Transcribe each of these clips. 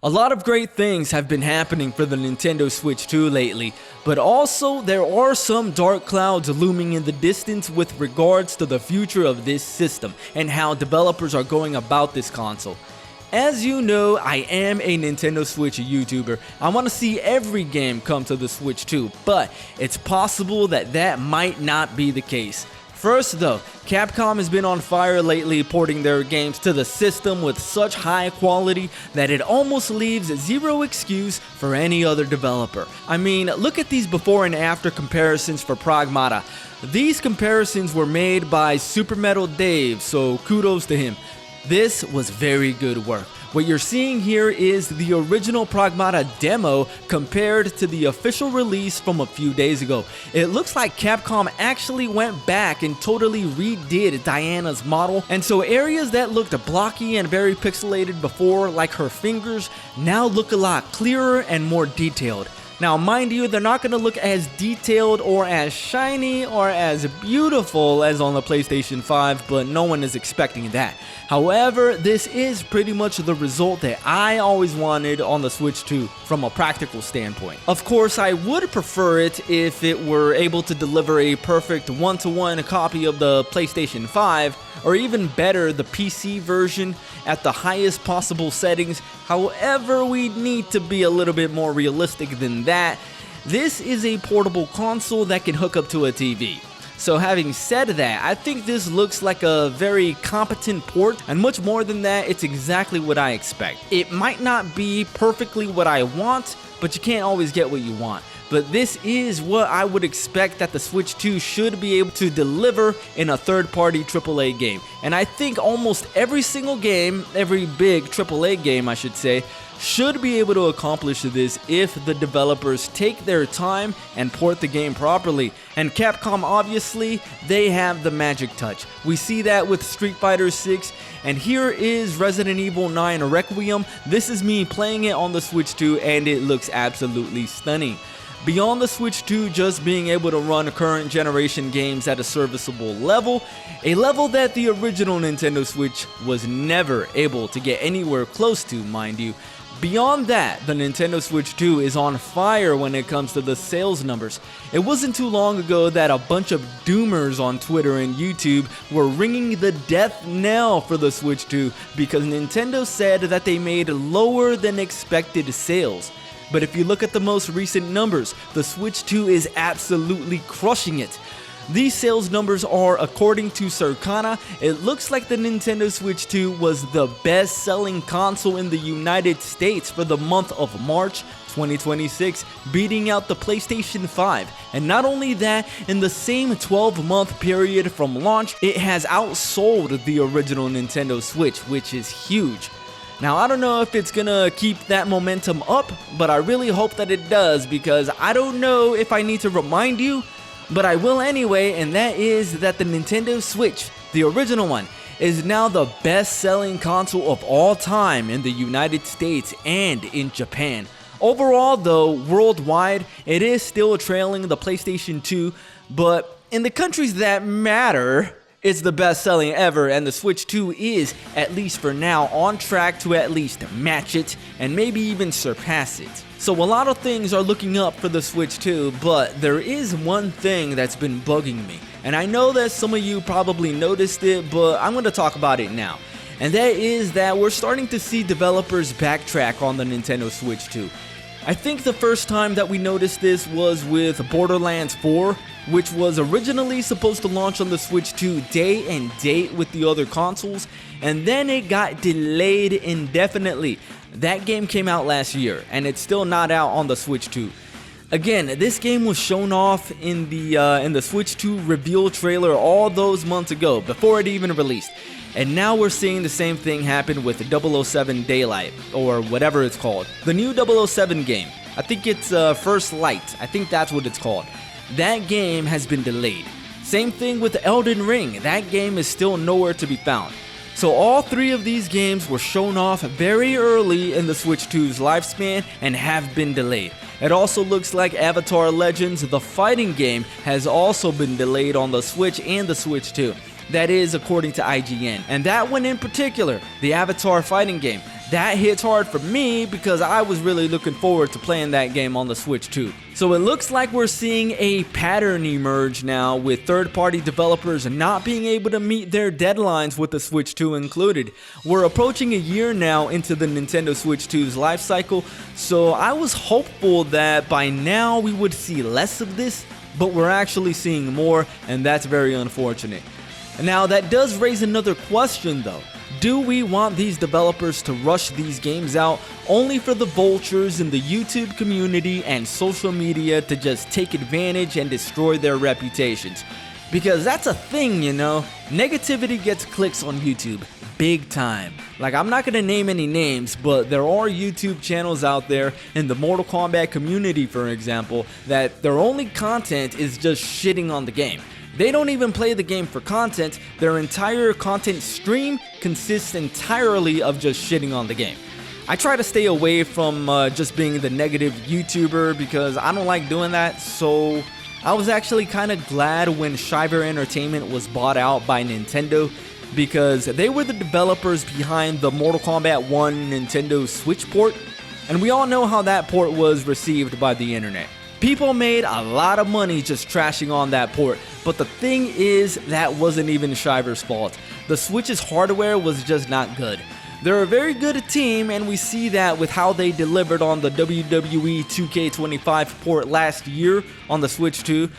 A lot of great things have been happening for the Nintendo Switch 2 lately, but also there are some dark clouds looming in the distance with regards to the future of this system and how developers are going about this console. As you know, I am a Nintendo Switch YouTuber. I want to see every game come to the Switch 2, but it's possible that that might not be the case. First though, Capcom has been on fire lately porting their games to the system with such high quality that it almost leaves zero excuse for any other developer. I mean, look at these before and after comparisons for Pragmata. These comparisons were made by Super Metal Dave, so kudos to him. This was very good work. What you're seeing here is the original Pragmata demo compared to the official release from a few days ago. It looks like Capcom actually went back and totally redid Diana's model, and so areas that looked blocky and very pixelated before, like her fingers, now look a lot clearer and more detailed. Now, mind you, they're not going to look as detailed or as shiny or as beautiful as on the PlayStation 5, but no one is expecting that. However, this is pretty much the result that I always wanted on the Switch 2 from a practical standpoint. Of course, I would prefer it if it were able to deliver a perfect one-to-one copy of the PlayStation 5, or even better, the PC version at the highest possible settings. However, we need to be a little bit more realistic than that. This is a portable console that can hook up to a TV. So having said that, I think this looks like a very competent port, and much more than that, it's exactly what I expect. It might not be perfectly what I want, but you can't always get what you want. But this is what I would expect that the Switch 2 should be able to deliver in a third-party AAA game. And I think almost every single game, every big AAA game I should say, should be able to accomplish this if the developers take their time and port the game properly. And Capcom, obviously, they have the magic touch. We see that with Street Fighter 6, and here is Resident Evil 9 Requiem. This is me playing it on the Switch 2, and it looks absolutely stunning. Beyond the Switch 2 just being able to run current generation games at a serviceable level, a level that the original Nintendo Switch was never able to get anywhere close to, mind you. Beyond that, the Nintendo Switch 2 is on fire when it comes to the sales numbers. It wasn't too long ago that a bunch of doomers on Twitter and YouTube were ringing the death knell for the Switch 2 because Nintendo said that they made lower than expected sales. But if you look at the most recent numbers, the Switch 2 is absolutely crushing it. These sales numbers are according to Circana. It looks like the Nintendo Switch 2 was the best-selling console in the United States for the month of March 2026, beating out the PlayStation 5. And not only that, in the same 12-month period from launch, it has outsold the original Nintendo Switch, which is huge. Now, I don't know if it's gonna keep that momentum up, but I really hope that it does, because I don't know if I need to remind you, but I will anyway, and that is that the Nintendo Switch, the original one, is now the best-selling console of all time in the United States and in Japan. Overall though, worldwide, it is still trailing the PlayStation 2, but in the countries that matter, it's the best selling ever, and the Switch 2 is, at least for now, on track to at least match it and maybe even surpass it. So a lot of things are looking up for the Switch 2, but there is one thing that's been bugging me. And I know that some of you probably noticed it, but I'm going to talk about it now. And that is that we're starting to see developers backtrack on the Nintendo Switch 2. I think the first time that we noticed this was with Borderlands 4, which was originally supposed to launch on the Switch 2 day and date with the other consoles, and then it got delayed indefinitely. That game came out last year, and it's still not out on the Switch 2. Again, this game was shown off in the Switch 2 reveal trailer all those months ago, before it even released. And now we're seeing the same thing happen with 007 Daylight, or whatever it's called. The new 007 game, I think it's First Light, I think that's what it's called. That game has been delayed. Same thing with Elden Ring, that game is still nowhere to be found. So all three of these games were shown off very early in the Switch 2's lifespan and have been delayed. It also looks like Avatar Legends, the fighting game, has also been delayed on the Switch and the Switch 2. That is according to IGN. And that one in particular, the Avatar fighting game, That hits hard for me because I was really looking forward to playing that game on the Switch too. So it looks like we're seeing a pattern emerge now, with third-party developers not being able to meet their deadlines with the Switch 2 included. We're approaching a year now into the Nintendo Switch 2's life cycle, so I was hopeful that by now we would see less of this, but we're actually seeing more, and that's very unfortunate. Now that does raise another question though. Do we want these developers to rush these games out only for the vultures in the YouTube community and social media to just take advantage and destroy their reputations? Because that's a thing, you know. Negativity gets clicks on YouTube, big time. Like, I'm not gonna name any names, but there are YouTube channels out there in the Mortal Kombat community, for example, that their only content is just shitting on the game. They don't even play the game for content. Their entire content stream consists entirely of just shitting on the game. I try to stay away from just being the negative YouTuber because I don't like doing that, so I was actually kind of glad when Shiver Entertainment was bought out by Nintendo, because they were the developers behind the Mortal Kombat 1 Nintendo Switch port, and we all know how that port was received by the internet. People made a lot of money just trashing on that port, but the thing is, that wasn't even Shiver's fault. The Switch's hardware was just not good. They're a very good team, and we see that with how they delivered on the WWE 2K25 port last year on the Switch 2,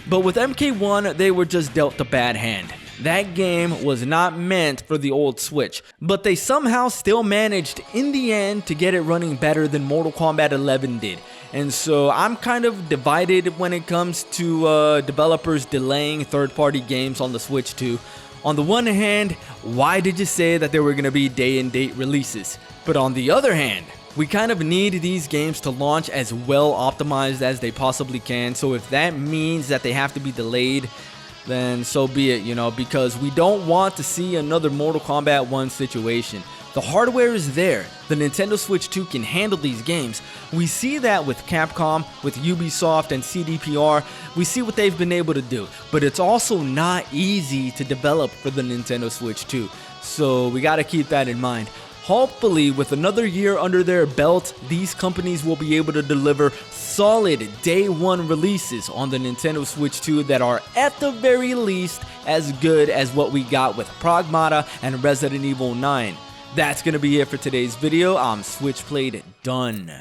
but with MK1, they were just dealt a bad hand. That game was not meant for the old Switch, but they somehow still managed in the end to get it running better than Mortal Kombat 11 did. And so I'm kind of divided when it comes to developers delaying third-party games on the Switch 2. On the one hand, why did you say that there were going to be day-and-date releases? But on the other hand, we kind of need these games to launch as well optimized as they possibly can. So if that means that they have to be delayed, then so be it, you know, because we don't want to see another Mortal Kombat 1 situation. The hardware is there. The Nintendo Switch 2 can handle these games. We see that with Capcom, with Ubisoft, and CDPR. We see what they've been able to do. But it's also not easy to develop for the Nintendo Switch 2. So we gotta keep that in mind. Hopefully, with another year under their belt, these companies will be able to deliver solid day one releases on the Nintendo Switch 2 that are at the very least as good as what we got with Pragmata and Resident Evil 9. That's going to be it for today's video. I'm Switchplayed, done.